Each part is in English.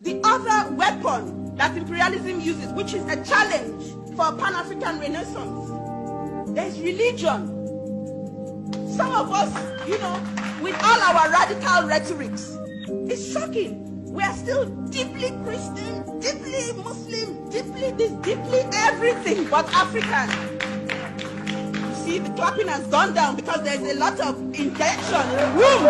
the other weapon that imperialism uses, which is a challenge for a Pan-African Renaissance. There's religion. Some of us, you know, with all our radical rhetorics, it's shocking. We are still deeply Christian, deeply Muslim, deeply this, deeply everything but African. You see, the clapping has gone down because there's a lot of intention in the room.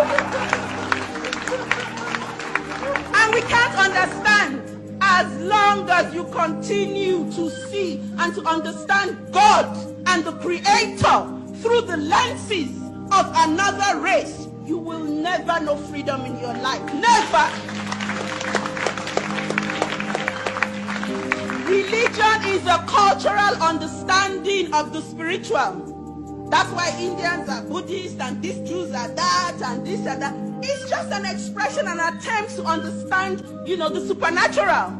And we can't understand as long as you continue to see and to understand God and the Creator through the lenses of another race. You will never know freedom in your life. Never. Religion is a cultural understanding of the spiritual. That's why Indians are Buddhists and these Jews are that and this and that. It's just an expression, an attempt to understand, you know, the supernatural.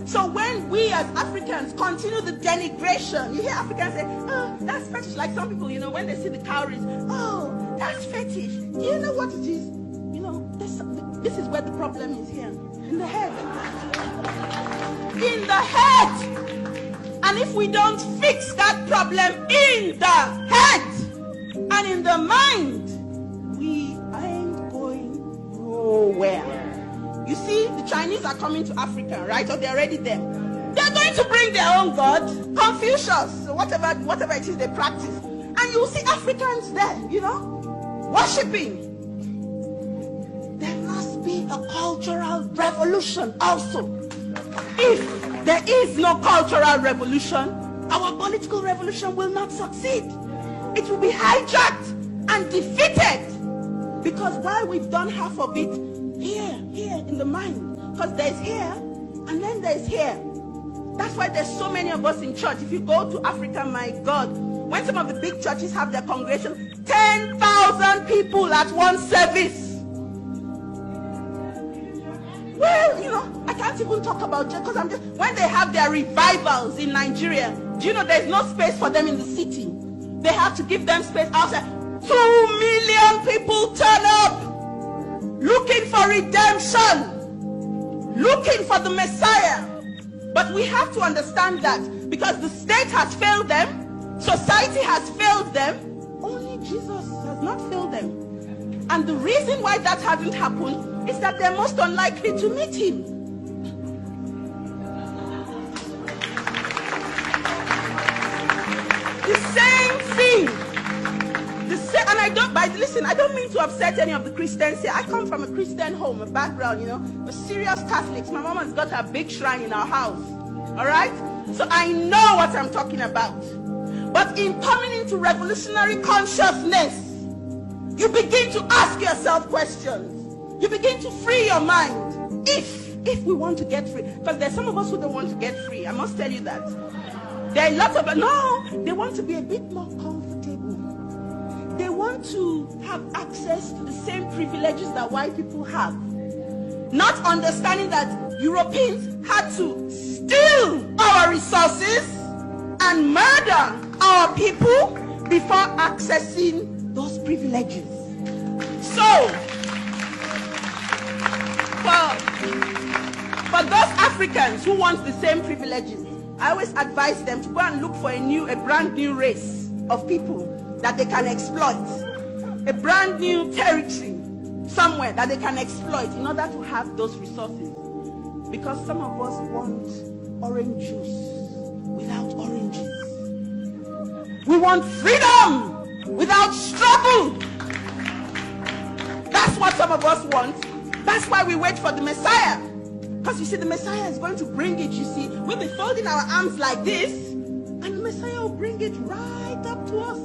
So when we as Africans continue the denigration, you hear Africans say, oh, that's fetish. Like some people, you know, when they see the cowries, oh, that's fetish. Do you know what it is? You know, this is where the problem is here. In the head. In the head. And if we don't fix that problem in the head and in the mind, we ain't going nowhere. You see, the Chinese are coming to Africa, right? Or they're already there. They're going to bring their own God, Confucius, whatever it is they practice. And you'll see Africans there, you know, worshipping. There must be a cultural revolution also. If there is no cultural revolution, our political revolution will not succeed. It will be hijacked and defeated. Because while we've done half of it, here in the mind, because there's here and then there's here. That's why there's so many of us in church. If you go to Africa, my God, when some of the big churches have their congregation, 10,000 people at one service. Well, you know, I can't even talk about it because when they have their revivals in Nigeria, do you know there's no space for them in the city? They have to give them space outside. 2 million people turn up looking for redemption, looking for the Messiah. But we have to understand that because the state has failed them, society has failed them, only Jesus has not failed them. And the reason why that hasn't happened is that they're most unlikely to meet him. The same thing. And I don't mean to upset any of the Christians here. I come from a Christian home, a background, you know, a serious Catholics. My mom has got a big shrine in our house. All right? So I know what I'm talking about. But in coming into revolutionary consciousness, you begin to ask yourself questions. You begin to free your mind. If we want to get free. Because there's some of us who don't want to get free. I must tell you that. There are lots of, no, they want to be a bit more comfortable. They want to have access to the same privileges that white people have. Not understanding that Europeans had to steal our resources and murder our people before accessing those privileges. So, for those Africans who want the same privileges, I always advise them to go and look for a brand new race of people that they can exploit. A brand new territory somewhere that they can exploit in order to have those resources. Because some of us want orange juice without oranges. We want freedom without struggle. That's what some of us want. That's why we wait for the Messiah. Because you see, the Messiah is going to bring it, you see. We'll be folding our arms like this, and the Messiah will bring it right up to us.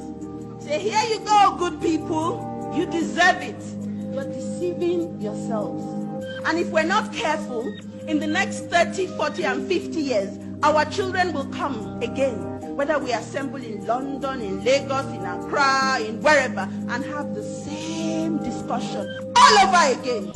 Say, here you go, good people. You deserve it. You're deceiving yourselves. And if we're not careful, in the next 30, 40, and 50 years, our children will come again. Whether we assemble in London, in Lagos, in Accra, in wherever, and have the same discussion all over again.